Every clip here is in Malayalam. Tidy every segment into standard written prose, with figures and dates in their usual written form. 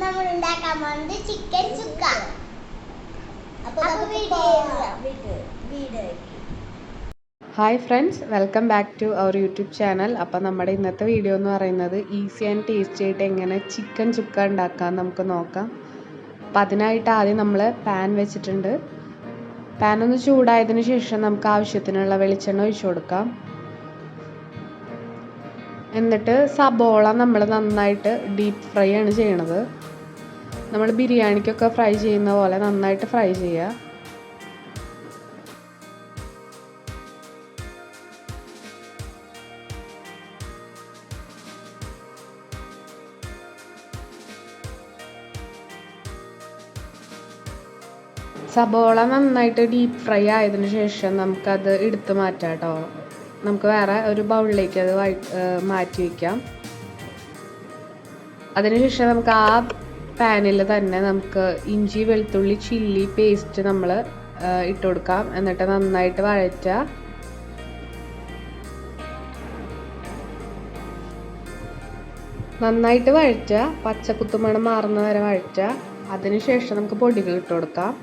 നമ്മൾ ഉണ്ടാക്കാൻ പോകുന്നത് chicken chukka. Hi friends, welcome back to our YouTube channel. അപ്പോൾ നമ്മുടെ ഇന്നത്തെ വീഡിയോ എന്ന് പറയുന്നത് ഈസി ആൻഡ് ടേസ്റ്റി ആയിട്ട് എങ്ങനെ ചിക്കൻ ചുക്ക ഉണ്ടാക്കാം നമുക്ക് നോക്കാം. അപ്പോൾ അതിനായിട്ട് ആദ്യം നമ്മൾ പാൻ വെച്ചിട്ടുണ്ട്. പാൻ ഒന്ന് ചൂടായതിനു ശേഷം നമുക്ക് ആവശ്യത്തിനുള്ള വെളിച്ചെണ്ണ ഒഴിച്ചു കൊടുക്കാം. എന്നിട്ട് സബോള നമ്മൾ നന്നായിട്ട് ഡീപ്പ് ഫ്രൈ ആണ് ചെയ്യണത്. നമ്മൾ ബിരിയാണിക്കൊക്കെ ഫ്രൈ ചെയ്യുന്ന പോലെ നന്നായിട്ട് ഫ്രൈ ചെയ്യുക. സബോള നന്നായിട്ട് ഡീപ്പ് ഫ്രൈ ആയതിനു ശേഷം നമുക്കത് എടുത്ത് മാറ്റാം കേട്ടോ. നമുക്ക് വേറെ ഒരു ബൗളിലേക്ക് അത് മാറ്റി വയ്ക്കാം. അതിനുശേഷം നമുക്ക് ആ പാനിൽ തന്നെ നമുക്ക് ഇഞ്ചി വെളുത്തുള്ളി ചില്ലി പേസ്റ്റ് നമ്മൾ ഇട്ട് കൊടുക്കാം. എന്നിട്ട് നന്നായിട്ട് വഴറ്റുക. പച്ചക്കുത്തുമണം മാറുന്ന വരെ വഴറ്റുക. അതിനുശേഷം നമുക്ക് പൊടികൾ ഇട്ട് കൊടുക്കാം.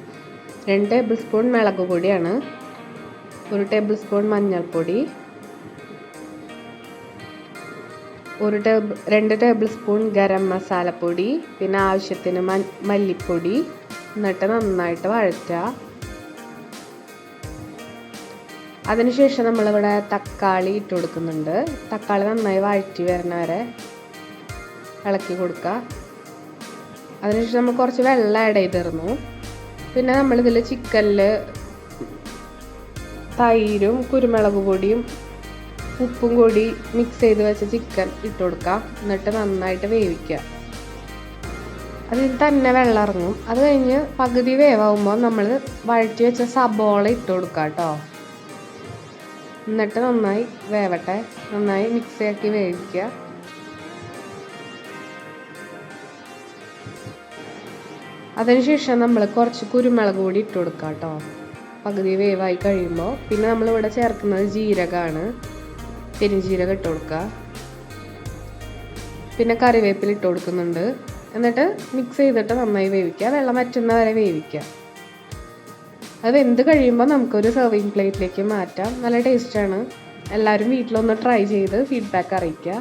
2 ടേബിൾ സ്പൂൺ മുളക് പൊടിയാണ്, 1 ടേബിൾ സ്പൂൺ മഞ്ഞൾപ്പൊടി, 2 ടേബിൾ സ്പൂൺ ഗരം മസാലപ്പൊടി, പിന്നെ ആവശ്യത്തിന് മല്ലിപ്പൊടി. എന്നിട്ട് നന്നായിട്ട് വഴറ്റുക. അതിനുശേഷം നമ്മളിവിടെ തക്കാളി ഇട്ട് കൊടുക്കുന്നുണ്ട്. തക്കാളി നന്നായി വഴറ്റി വരുന്ന വരെ ഇളക്കി കൊടുക്കുക. അതിനുശേഷം നമ്മൾ കുറച്ച് വെള്ളം ആഡ് ചെയ്തിരുന്നു. പിന്നെ നമ്മളിതിൽ ചിക്കനിൽ തൈരും കുരുമുളക് പൊടിയും ഉപ്പും കൂടി മിക്സ് ചെയ്ത് വെച്ച ചിക്കൻ ഇട്ട് കൊടുക്കാം. എന്നിട്ട് നന്നായിട്ട് വേവിക്കുക. അതിൽ തന്നെ വെള്ളം ഇറങ്ങും. അത് കഴിഞ്ഞ് പകുതി വേവാകുമ്പോൾ നമ്മൾ വഴറ്റി വെച്ച സബോള ഇട്ട് കൊടുക്കാം കേട്ടോ. എന്നിട്ട് നന്നായി വേവട്ടെ. നന്നായി മിക്സ് ആക്കി വേവിക്കുക. അതിനുശേഷം നമ്മൾ കുറച്ച് കുരുമുളക് പൊടി ഇട്ട് കൊടുക്കാം കേട്ടോ. പകുതി വേവായി കഴിയുമ്പോൾ പിന്നെ നമ്മളിവിടെ ചേർക്കുന്നത് ജീരകമാണ്. പെരുംജീരകം ഇട്ട് കൊടുക്കുക. പിന്നെ കറിവേപ്പില ഇട്ട് കൊടുക്കുന്നുണ്ട്. എന്നിട്ട് മിക്സ് ചെയ്തിട്ട് നന്നായി വേവിക്കുക. വെള്ളം വറ്റുന്ന വരെ വേവിക്കുക. അത് വെന്ത് കഴിയുമ്പോൾ നമുക്കൊരു സെർവിങ് പ്ലേറ്റിലേക്ക് മാറ്റാം. നല്ല ടേസ്റ്റാണ്. എല്ലാവരും വീട്ടിലൊന്ന് ട്രൈ ചെയ്ത് ഫീഡ്ബാക്ക് അറിയിക്കുക.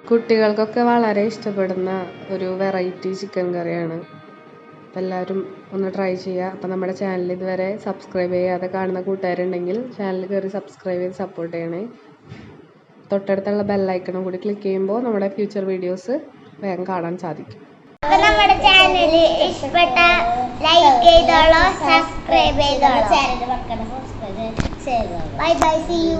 കുട്ടികൾക്കൊക്കെ വളരെ ഇഷ്ടപ്പെടുന്ന ഒരു വെറൈറ്റി ചിക്കൻ കറിയാണ്. അപ്പോൾ എല്ലാവരും ഒന്ന് ട്രൈ ചെയ്യുക. അപ്പോൾ നമ്മുടെ ചാനൽ ഇതുവരെ സബ്സ്ക്രൈബ് ചെയ്യാതെ കാണുന്ന കൂട്ടുകാരുണ്ടെങ്കിൽ ചാനൽ കയറി സബ്സ്ക്രൈബ് ചെയ്ത് സപ്പോർട്ട് ചെയ്യണേ. തൊട്ടടുത്തുള്ള ബെല്ലൈക്കണും കൂടി ക്ലിക്ക് ചെയ്യുമ്പോൾ നമ്മുടെ ഫ്യൂച്ചർ വീഡിയോസ് വേഗം കാണാൻ സാധിക്കും. അപ്പോൾ നമ്മുടെ ചാനൽ ഇഷ്ടപ്പെട്ട ലൈക്ക് ചെയ്തോളൂ, സബ്സ്ക്രൈബ് ചെയ്തോളൂ. Bye bye, see U.